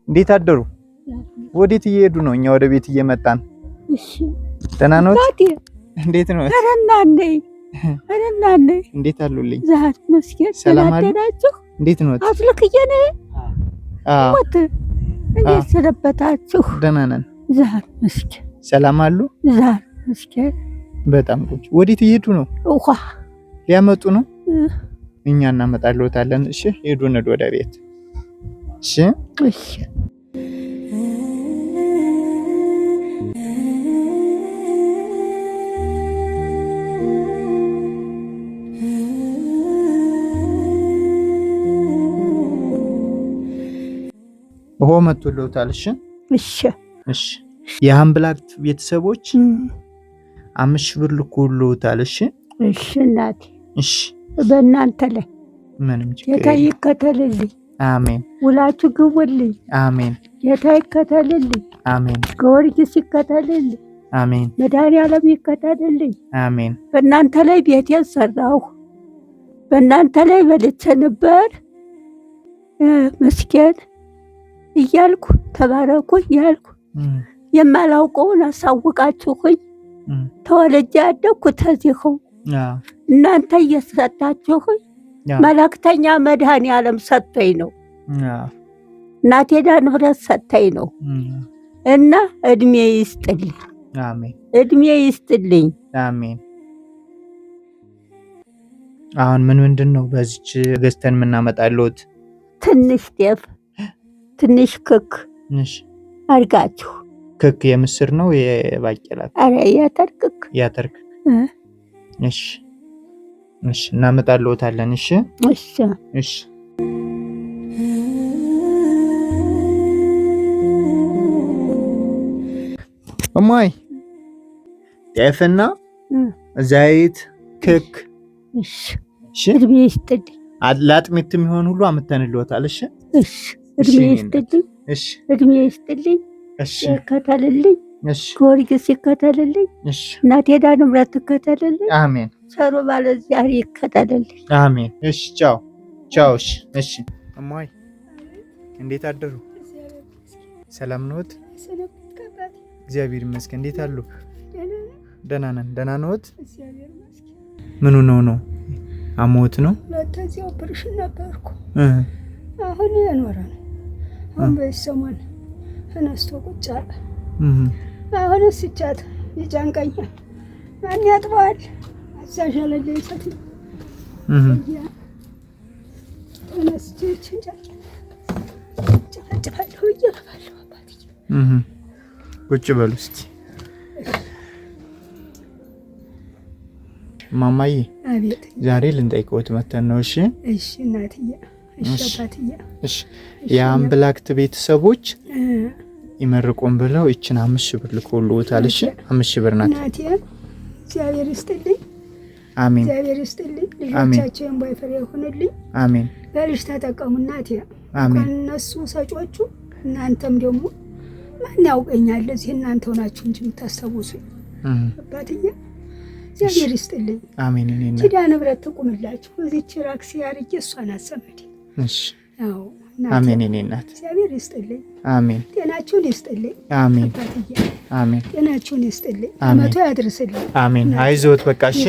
እንዴት አደሩ? ወዴት እየሄዱ ነው? እኛ ወደ ቤት እየመጣን። እሺ ደህና ነው? እንዴት ነው? አረናኔ እንዴት አሉልኝ? ዛት መስኪን ሰላም አደራችሁ? እንዴት ነው? አፍልክየነ ሞት እንዴት ሰነበታችሁ? ደህና ነን። ዛት መስኪን ሰላም አሉ? ዛት መስኪን በጣም ቁጭ። ወዴት እየሄዱ ነው? ውሃ ሊያመጡ ነው? እኛ እናመጣልዎታለን። እሺ ሄዱን ወደ ቤት። እሺ እሺ ሆ መጥቶልዎታል። እሺ እሺ እሺ የአምብላክት ቤተሰቦች 5,000 ብር ልኮልዎታል። እሺ እሺ እናቴ እሺ በእናንተ ላይ ምንም ችግር ጌታ ይከተልልኝ። አሜን። ውላችሁ ግቡልኝ። አሜን። ጌታ ይከተልልኝ። አሜን። ጊዮርጊስ ይከተልልኝ። አሜን። መድኃኒዓለም ይከተልልኝ። አሜን። በእናንተ ላይ ቤቴን ሰራሁ። በእናንተ ላይ በልቼ ነበር መስኪን እያልኩ ተባረኩ እያልኩ የማላውቀውን አሳውቃችሁኝ ተወልጄ ያደግኩ ተዚሁ እናንተ እየሰጣችሁኝ መላእክተኛ መድኃኒዓለም ሰጥቶኝ ነው። እናቴ ንብረት ሰጥቶኝ ነው እና እድሜ ይስጥልኝ። አሜን። እድሜ ይስጥልኝ። አሜን። አሁን ምንድን ነው በዚች ገዝተን የምናመጣልዎት? ትንሽ ጤፍ፣ ትንሽ ክክ አድርጋችሁ። ክክ የምስር ነው የባቄላ? አረ ያተር ክክ። ያተር ክክ። እሺ እሺ እናመጣልዎታለን። እሺ እሺ እሺ እማይ ጤፍና ዘይት ክክ። እሺ እሺ እድሜ ይስጥልኝ። ለአጥሚት የሚሆን ሁሉ አመተንልዎታል። እሺ እሺ እድሜ ይስጥልኝ። እሺ እድሜ ይስጥልኝ። እሺ ይከተልልኝ። እሺ ጊዮርጊስ ይከተልልኝ። እሺ እናቴ ንብረት ትከተልልኝ። አሜን። ሰሩ ባለ ዛሬ ይከተልልኝ። አሜን። እሺ ቻው ቻው። እሺ እሺ እማይ እንዴት አደሩ? ሰላም ነዎት? እግዚአብሔር ይመስገን። እንዴት አሉ? ደህና ነን። ደህና ነዎት? ምኑ ነው? አሞት ነው? ለተዚህ ኦፕሬሽን ነበርኩ። አሁን የኖረ ነው። አሁን በሰሞን ተነስቶ ቁጭ አለ። አሁን ስጫት ይጨንቀኛል። ማን ያጥበዋል? አዛዣለልኝ ሰት ተነስቼ ጭፋጭፋለሁ እየባለሁ አባትዬ ቁጭ በሉ እስቲ። ማማዬ አቤት። ዛሬ ልንጠይቅዎት መተን ነው። እሺ እሺ እናትዬ። እሺ አባትዬ። እሺ የአምብላክት ቤተሰቦች ይመርቁን ብለው እችን 5,000 ብር ልኮልዎታል። እሺ 5,000 ብር ናት። እናቴ እግዚአብሔር ይስጥልኝ። አሜን። እግዚአብሔር ይስጥልኝ። ልጆቻቸውን ባይፈር ይሁንልኝ። አሜን። በልጅ ተጠቀሙ እናቴ። አሜን። እነሱ ሰጮቹ እናንተም ደግሞ ማን ያውቀኛል? እዚህ እናንተ ሆናችሁ እንጂ የምታስታውሱኝ አባትዬ እግዚአብሔር ይስጥልኝ። አሜን። እኔ ኪዳ ንብረት ትቁምላችሁ። እዚች ራክሲ ያርጌ እሷን አሰመድ። እሺ አዎ አሜን። እኔ እናት እግዚአብሔር ይስጥልኝ። አሜን። ጤናችሁን ይስጥልኝ። አሜን። አባትዬ አሜን። ጤናችሁን ይስጥልኝ። አመቱ ያድርስልኝ። አሜን። አይዞት በቃ እሺ።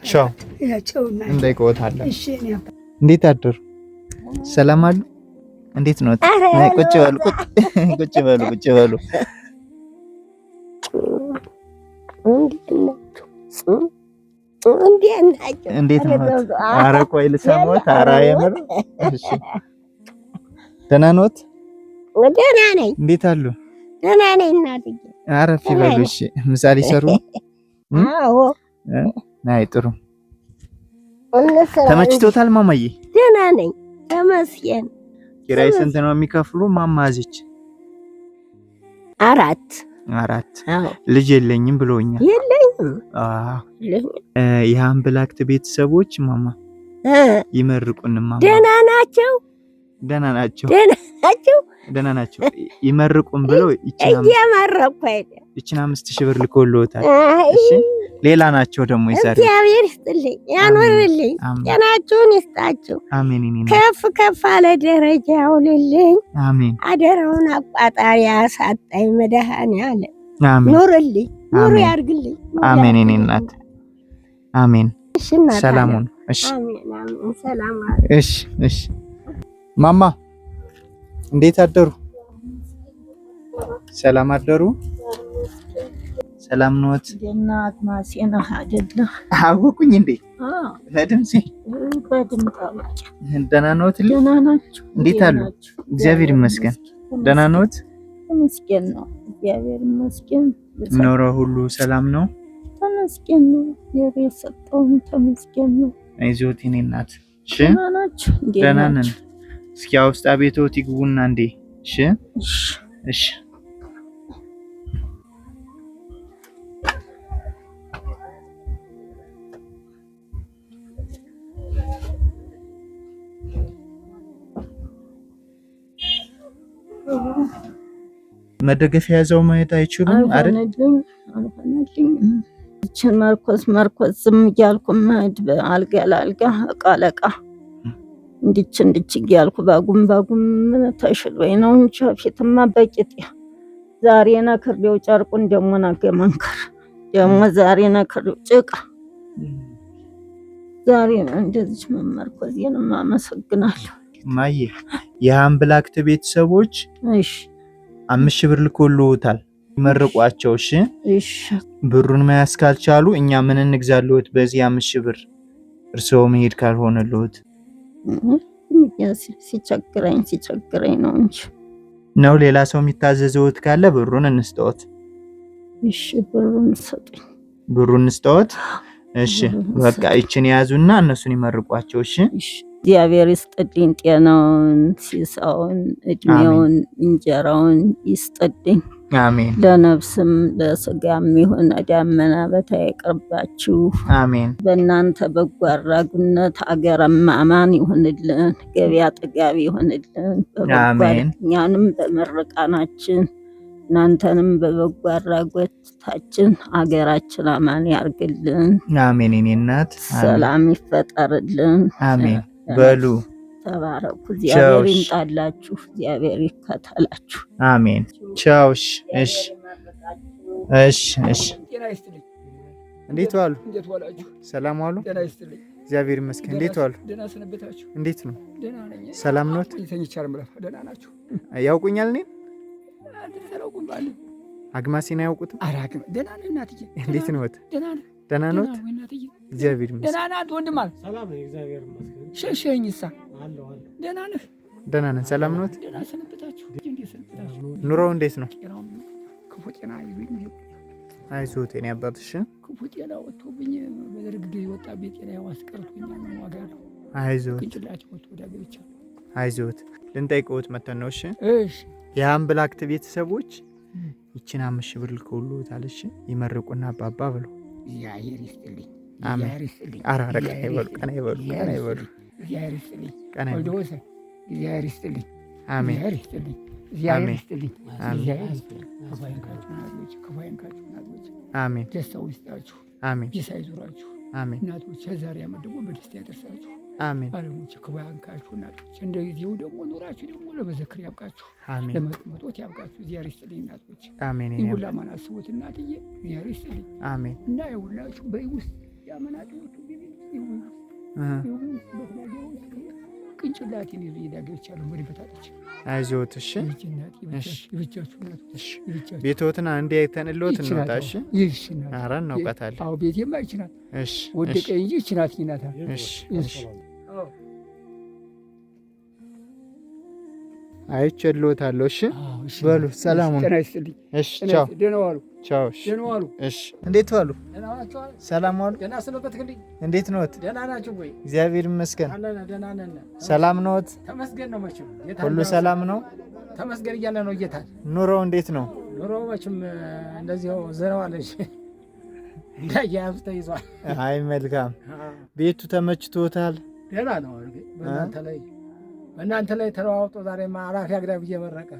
ቻው ያቸውና እንጠይቅዎታለን። እሺ እኔ አባ እንዴት አደሩ? ሰላም አሉ? እንዴት ነው? ቁጭ በሉ ቁጭ በሉ ቁጭ በሉ። እንዴት ነው? ኧረ ቆይ ልሰማዎት። ኧረ የምር እሺ። ደህና ነዎት? ደህና ነኝ። እንዴት አሉ? ደህና ነኝ እናትዬ። አረፍ ይበሉ። እሺ ምሳሌ ይሰሩ? አዎ። አይ ጥሩ። ተመችቶታል ማማዬ? ደህና ነኝ ተመስገን። ኪራይ ስንት ነው የሚከፍሉ ማማዚች? 4 ልጅ የለኝም ብሎኛል። የለኝም። የአምብላክት ቤተሰቦች ማማ ይመርቁን ማማ። ደህና ናቸው። ደህና ናቸው። ደህና ናቸው። ደህና ናቸው። ይመርቁን ብለው ይችን 5000 ብር ልኮልዎታል። እሺ ሌላ ናቸው ደግሞ ይሰሩ። እግዚአብሔር ይስጥልኝ ያኖርልኝ፣ ጤናችሁን ይስጣችሁ። አሜን። ከፍ ከፍ አለ ደረጃ ያውልልኝ። አሜን። አደራውን አቋጣሪ ያሳጣኝ መድኃኔዓለም አሜን። ኑርልኝ፣ ኑሩ ያርግልኝ። አሜን። እኔ እናት አሜን። ሰላሙን እሺ፣ አሜን። ሰላም። እሺ። ማማ እንዴት አደሩ? ሰላም አደሩ? ሰላም ነዎት? እናት ማሴና አይደለ? አወቁኝ እንዴ? በድምጼ ደህና ነዎት? ደህና ናችሁ? እንዴት አሉ? እግዚአብሔር ይመስገን። ደህና ነዎት? ተመስገን ነው። እግዚአብሔር ይመስገን። ኖሮ ሁሉ ሰላም ነው? ተመስገን ነው። እግዚአብሔር ሰጠውን ተመስገን ነው። አይዞት የኔ እናት። እሺ ደህና ናችሁ? ደህና ነን። እስኪ ውስጥ አቤቶት ይግቡና እንዴ። እሺ መደገፊያ ያዘው ማየት አይችሉም አይደል? አልሆነልኝም። እችን መርኮስ ዝም እያልኩ መሄድ አልጋ ለአልጋ እቃ ለእቃ እንዲች እያልኩ ባጉም ተሽሎኝ ነው እንጂ ፊትማ በቂጤ ዛሬ ነክሬው ጨርቁን ደግሞ ነገ መንከር ደግሞ ዛሬ ነክሬው ጭቃ ዛሬ ነው እንደዚህ መመርኮዜንም አመሰግናለሁ። ማየ የአምብላክት ቤተሰቦች እሺ 5000 ብር ልኮልዎታል። ይመርቋቸው። እሺ ብሩን መያዝ ካልቻሉ እኛ ምን እንግዛልዎት በዚህ 5000 ብር እርስዎ መሄድ ካልሆነልዎት? ሲቸግረኝ ነው እንጂ ነው። ሌላ ሰው የሚታዘዘዎት ካለ ብሩን እንስጠዎት። እሺ ብሩን ሰጡኝ። ብሩን እንስጠዎት። እሺ በቃ ይችን ያዙና እነሱን ይመርቋቸው። እሺ እግዚአብሔር ይስጥልኝ፣ ጤናውን ሲሳውን እድሜውን እንጀራውን ይስጥልኝ። አሜን። ለነፍስም ለስጋም ይሁን ዳመና በታይቀርባችሁ። አሜን። በእናንተ በጎ አድራጊነት ሀገርም አማን ይሁንልን፣ ገበያ ጥጋቢ ይሁንልን። አሜን። እኛንም በመርቃናችን እናንተንም በበጎ አድራጎታችን ሀገራችን አማን ያርግልን። አሜን። እኔ እናት ሰላም ይፈጠርልን። አሜን። በሉ ተባረኩ። እግዚአብሔር ይምጣላችሁ፣ እግዚአብሔር ይከተላችሁ። አሜን። ቻው። እሺ። እንዴት ዋሉ? ሰላም ዋሉ? እግዚአብሔር ይመስገን። እንዴት ዋሉ? እንዴት ነው? ሰላም ነዎት? ያውቁኛል? እኔን አግማሴን አያውቁትም? እንዴት ነዎት? ደህና ነዎት? እግዚአብሔር ይመስገን። ደህና ናት ወንድም አለ። ሰላም ነው እግዚአብሔር ይመስገን። ሸሸኝሳ ደህና ነህ? ደህና ነን። ሰላም ነዎት? ደህና ሰነበታችሁ? እንዴት ሰነበታችሁ? ኑሮው እንዴት ነው? ክፉ ጤና ይሁን። አይዞት የኔ አባት። እሺ ክፉ ጤና ወጥቶብኝ በደርግ ጊዜ የወጣብኝ ጤና ያስቀርቶኛል ነው ዋጋ ነው። አይዞት ቅንጭላቴ ወጥቶ ወደ አገር ብቻ። አይዞት ልንጠይቅዎት መተን ነው። እሺ የአምብላክት ቤተሰቦች ይችን 5000 ብር ልከውልዎታል። እሺ ይመርቁና አባባ ብለው እግዚአብሔር ይስጥልኝ። አሜን። ኧረ ቀና ይበሉ። እግዚአብሔር ይስጥልኝ። እግዚአብሔር ይስጥልኝ። አሜን። እግዚአብሔር ይስጥልኝ። አሜን። ደስታው ይስጣችሁ። አሜን። ጌታ ይዙራችሁ። አሜን። እናቶች የዛሬ ዓመት ደግሞ በደስታ ያደርሳችሁ። አሜን። ባለሞች ክፉ ያንካችሁ። እናቶች እንደጊዜው ደግሞ ኑራችሁ ደግሞ ለመዘክር ያብቃችሁ። አሜን። ለመጥመጦት ያብቃችሁ። እግዚአብሔር ይስጥልኝ እናቶች። አሜን። ይሁላ ማን አስቦት እናትዬ እግዚአብሔር ይስጥልኝ። አሜን። እና ይሁላችሁ በውስጥ ያመናጩት ይሁን ቅንጭላቴን ይዤ ዳገብቻለሁ። ወደ በታች አይዞት። እሺ ይብቻችሁ እናቶች ቤቶትን አንዴ አይተንልዎት እንውጣ። እሺ ኧረ እናውቃታለን። አዎ ቤቴማ ይችላል። እሺ ወደቀ እንጂ ይችላል ይናታ። እሺ አይቼልዎታለሁ። እሺ በሉ ሰላሙን። ጤና ይስጥልኝ። እሺ ቻው። ደህና ዋሉ። ቻው። ደህና ዋሉ። እሺ እንዴት ዋሉ? ሰላም ዋሉ? ደህና ሰነበትክልኝ? እንዴት ነዎት? ደህና ናችሁ ወይ? እግዚአብሔር ይመስገን። ደህና ነን። ሰላም ነዎት? ተመስገን ነው። መቼም ሁሉ ሰላም ነው? ተመስገን እያለ ነው ጌታ። ኑሮው እንዴት ነው? ኑሮው መቼም እንደዚያው ዘረዋለች እንዳያያዙ ተይዟል። አይ መልካም። ቤቱ ተመችቶታል? ደህና ነው። በእናንተ ላይ ተለዋውጦ ዛሬማ አራፊ አግዳሚ እየመረቀ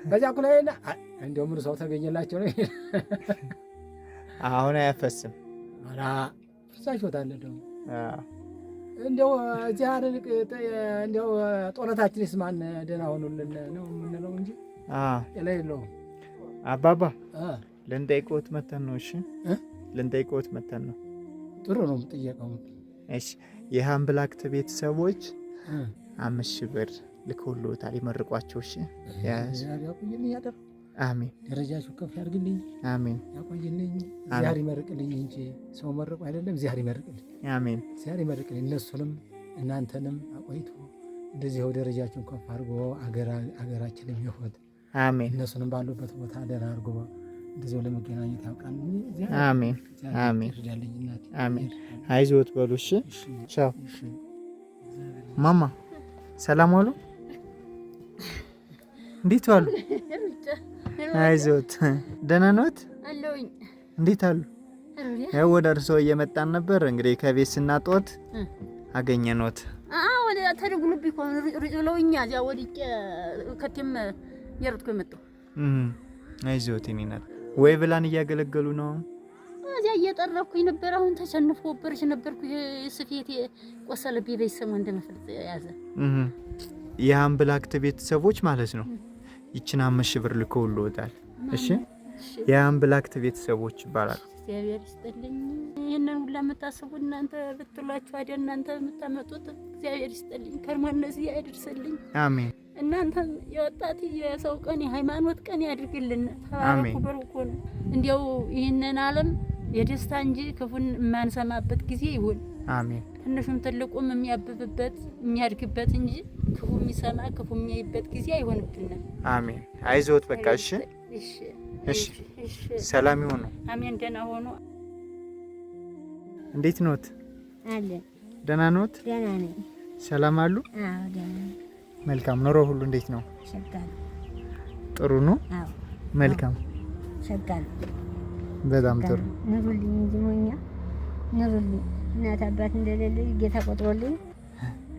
በዚያ እኮ ላይ እንደው ምን ሰው ተገኘላቸው ነው። አሁን አያፈስም። አላ ፍሳሾታል ደግሞ እንደው እዚህ አርልቅ እንደው ጦረታችንስ ማን ደህና ሆኖልን ነው የምንለው እንጂ ሌላ የለውም። አባባ ልንጠይቅዎት መተን ነው። እሺ ልንጠይቅዎት መተን ነው። ጥሩ ነው ጥያቄው። እሺ የሃምብላክት ቤተሰቦች 5,000 ብር ልከውልዎታል። ይመርቋቸው። እሺ ያቆይልኝ ያደር አሜን። ደረጃችሁ ከፍ ያድርግልኝ። አሜን። ያቆይልኝ። እግዚአብሔር ይመርቅልኝ እንጂ ሰው መርቁ አይደለም። እግዚአብሔር ይመርቅልኝ። አሜን። እግዚአብሔር ይመርቅልኝ። እነሱንም እናንተንም አቆይቶ እንደዚህ ደረጃችሁን ከፍ አድርጎ አገራችንም ይሁን። አሜን። እነሱንም ባሉበት ቦታ ደህና አድርጎ እንደዚህ ለመገናኘት ያውቃል። አሜን። አሜን። አሜን። አይዞት በሉ። እሺ ቻው። ማማ ሰላም ዋሉ። እንዴት ዋሉ? አይዞት ደህና ነዎት? እንዴት አሉ? ያው ወደ እርስዎ እየመጣን ነበር። እንግዲህ ከቤት ስናጦት አገኘነዎት። ወደ ተደጉልብኝ እኮ ሩጭለውኛ እዚያ ወድቄ ከቴም የሮጥኩ የመጣሁ። አይዞት የእኔ እናት። ወይ ብላን እያገለገሉ ነው። እዚያ እየጠረኩኝ ነበር። አሁን ተሸንፎ በርሽ ነበርኩ። ስፌቴ ቆሰለብኝ። በይሰማ እንደመፍለጥ ያዘ። የሃምብላክት ቤተሰቦች ማለት ነው። ይችን 5,000 ብር ልከውልዎታል። እሺ የሃምብላክት ቤተሰቦች ይባላል። እግዚአብሔር ይስጥልኝ። ይሄንን ሁላ የምታስቡ እናንተ ብትሏችሁ አይደል? እናንተ የምታመጡት እግዚአብሔር ይስጥልኝ። ከርሞ እነዚህ ያድርስልኝ። አሜን። እናንተ የወጣት የሰው ቀን የሃይማኖት ቀን ያድርግልን። ተባረኩ በርኩ። እንዲያው ይህንን ዓለም የደስታ እንጂ ክፉን የማንሰማበት ጊዜ ይሁን። አሜን። ትንሹም ትልቁም የሚያብብበት የሚያድግበት እንጂ ክፉ የሚሰማ ክፉ የሚያይበት ጊዜ አይሆንብንም። አሜን። አይዞት በቃ። እሺ እሺ እሺ። ሰላም ይሁኑ። አሜን። ደህና ሆኖ። እንዴት ኖት? አለ። ደህና ኖት? ደህና ነኝ። ሰላም አሉ? አዎ ደህና ነኝ። መልካም። ኑሮ ሁሉ እንዴት ነው? ሸጋል። ጥሩ ነው? አዎ። መልካም። ሸጋል። በጣም ጥሩ። ኑሩልኝ እንጂ ሞኛ ኑሩልኝ። እናት አባት እንደሌለ ጌታ ቆጥሮልኝ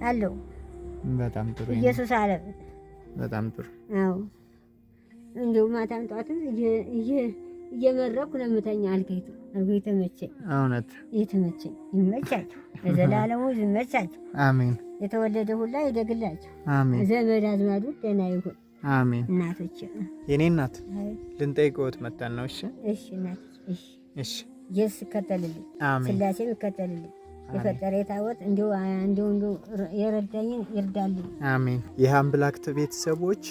አለው። በጣም ጥሩ። ኢየሱስ አለ። በጣም ጥሩ። አዎ እንደው ማታም ጧትም እየመረኩ ለምተኛ አልገይቱ ተመቸኝ። እውነት የተመቸኝ ይመቻችሁ፣ ለዘላለሙ ይመቻችሁ። አሜን። የተወለደ ሁላ ይደግላችሁ። አሜን። ዘመድ አዝማዱ ደህና ይሁን። አሜን። እናቶች የኔ እናት ልንጠይቅዎት መጣን ነው። እሺ እሺ እናቶች እሺ እሺ። ኢየሱስ ይከተልልኝ። አሜን። ስላሴም ይከተልልኝ። የፈጠረ የታወት እንዲሁ የረዳኝን ይርዳልኝ። አሜን። የሃምብላክት ቤተሰቦች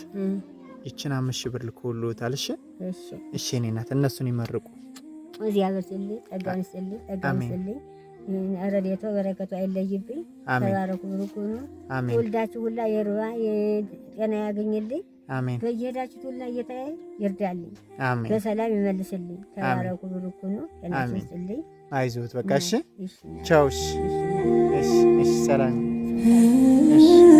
ይችን 5,000 ብር ልከውልዎታል። እሺ እሺ እሺ። የኔ እናት እነሱን ይመርቁ። እግዚአብሔር ይስጥልኝ፣ ጸጋን ይስጥልኝ፣ ጸጋን ይስጥልኝ። ረድኤቱ በረከቱ አይለይብኝ። ተባረኩ፣ ብሩክ ሁኑ። ወልዳችሁ ሁላ የሩዋ የጤና ያገኝልኝ። አሜን። በየሄዳችሁት ሁላ እየተያየ ይርዳልኝ። አሜን። በሰላም ይመልስልኝ። ተባረኩ፣ ብሩክ ሁኑ። ጤና ይስጥልኝ። አይዞት በቃ። እሺ ቻው። እሺ እሺ። ሰላም። እሺ